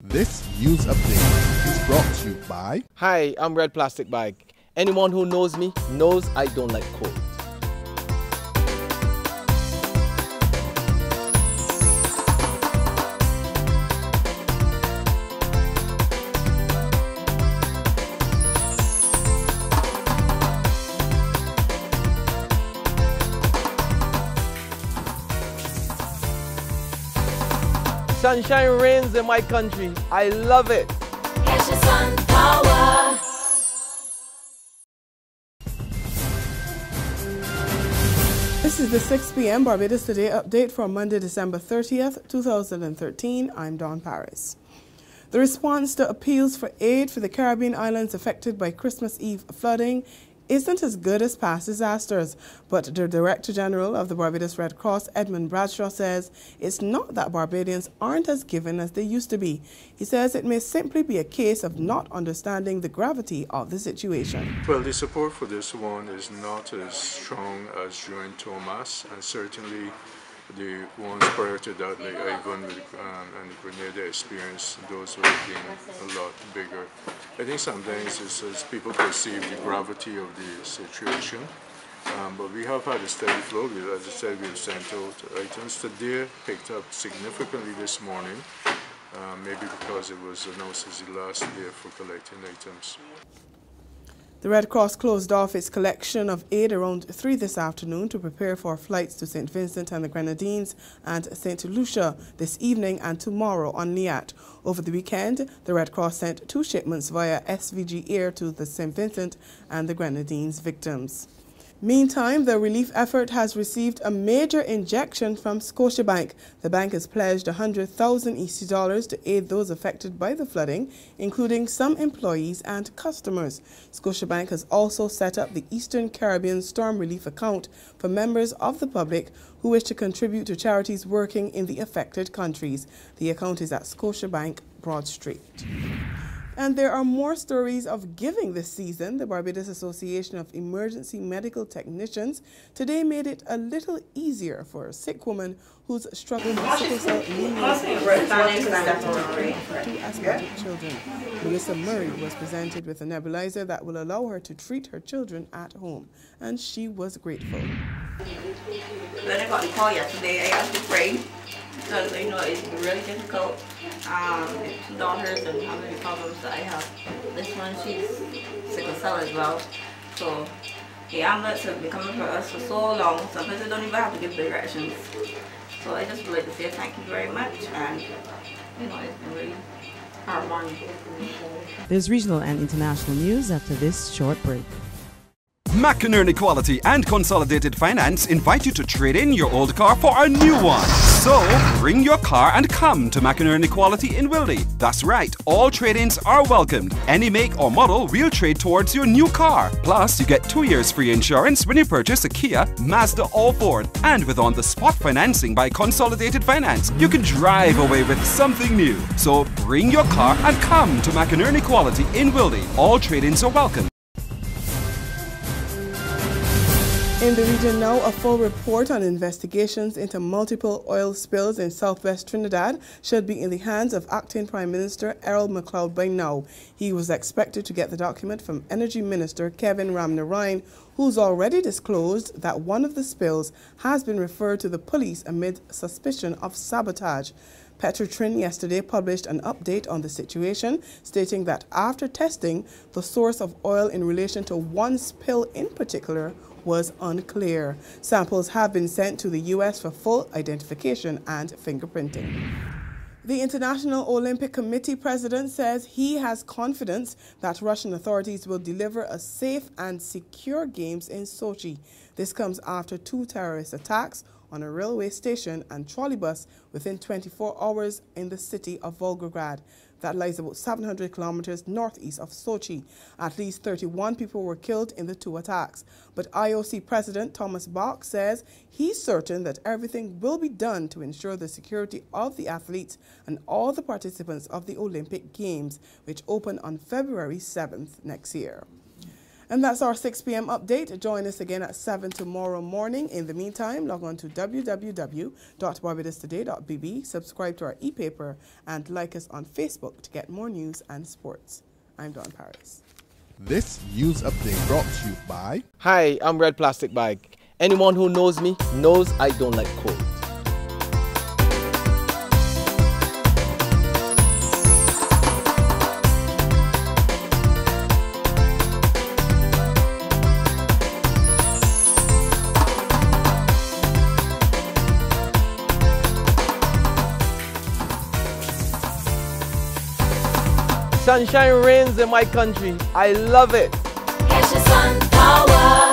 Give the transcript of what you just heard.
This news update is brought to you by... Hi, I'm Red Plastic Bag. Anyone who knows me knows I don't like cold. Sunshine reigns in my country. I love it. Catch the sun power. This is the 6 p.m. Barbados Today update for Monday, December 30th, 2013. I'm Dawn Paris. The response to appeals for aid for the Caribbean islands affected by Christmas Eve flooding isn't as good as past disasters, but the Director General of the Barbados Red Cross, Edmund Bradshaw, says it's not that Barbadians aren't as given as they used to be. He says it may simply be a case of not understanding the gravity of the situation. Well, the support for this one is not as strong as during Thomas, and certainly the ones prior to that, like Ivan and the Grenada experience, those would have been a lot bigger. I think sometimes it's as people perceive the gravity of the situation, but we have had a steady flow. As I said, we have sent out items. Today picked up significantly this morning, maybe because it was announced as the last day for collecting items. The Red Cross closed off its collection of aid around 3 this afternoon to prepare for flights to St. Vincent and the Grenadines and St. Lucia this evening and tomorrow on Niat. Over the weekend, the Red Cross sent 2 shipments via SVG Air to the St. Vincent and the Grenadines victims. Meantime, the relief effort has received a major injection from Scotiabank. The bank has pledged 100,000 EC dollars to aid those affected by the flooding, including some employees and customers. Scotiabank has also set up the Eastern Caribbean Storm Relief Account for members of the public who wish to contribute to charities working in the affected countries. The account is at Scotiabank, Broad Street. And there are more stories of giving this season. The Barbados Association of Emergency Medical Technicians today made it a little easier for a sick woman who's struggling with sickle cell anemia two asthmatic children. Melissa Murray was presented with a nebulizer that will allow her to treat her children at home, and she was grateful. When I got the call yesterday, I asked to pray. Because I know it's really difficult. Two daughters and how many problems that I have. This one, she's sickle cell as well. So the ambulance has been coming for us for so long. Sometimes we don't even have to give directions. So I just would like to say thank you very much, and you know, it's been really heartwarming. There's regional and international news after this short break. McInerney Quality and Consolidated Finance invite you to trade in your old car for a new one. So, bring your car and come to McInerney Quality in Wildy. That's right, all trade-ins are welcomed. Any make or model we'll trade towards your new car. Plus, you get 2 years free insurance when you purchase a Kia, Mazda or Ford. And with on-the-spot financing by Consolidated Finance, you can drive away with something new. So, bring your car and come to McInerney Quality in Wildy. All trade-ins are welcome. In the region now, a full report on investigations into multiple oil spills in southwest Trinidad should be in the hands of Acting Prime Minister Errol McLeod by now. He was expected to get the document from Energy Minister Kevin Ramnarine, who's already disclosed that one of the spills has been referred to the police amid suspicion of sabotage. Petrotrin yesterday published an update on the situation, stating that after testing, the source of oil in relation to one spill in particular was unclear. Samples have been sent to the U.S. for full identification and fingerprinting. The International Olympic Committee president says he has confidence that Russian authorities will deliver a safe and secure games in Sochi. This comes after 2 terrorist attacks on a railway station and trolleybus within 24 hours in the city of Volgograd. That lies about 700 kilometers northeast of Sochi. At least 31 people were killed in the 2 attacks. But IOC President Thomas Bach says he's certain that everything will be done to ensure the security of the athletes and all the participants of the Olympic Games, which open on February 7th next year. And that's our 6 p.m. update. Join us again at 7 tomorrow morning. In the meantime, log on to www.barbadostoday.bb, subscribe to our e-paper, and like us on Facebook to get more news and sports. I'm Dawn Paris. This news update brought to you by... Hi, I'm Red Plastic Bag. Anyone who knows me knows I don't like cold. Sunshine reigns in my country. I love it. Get your sun power.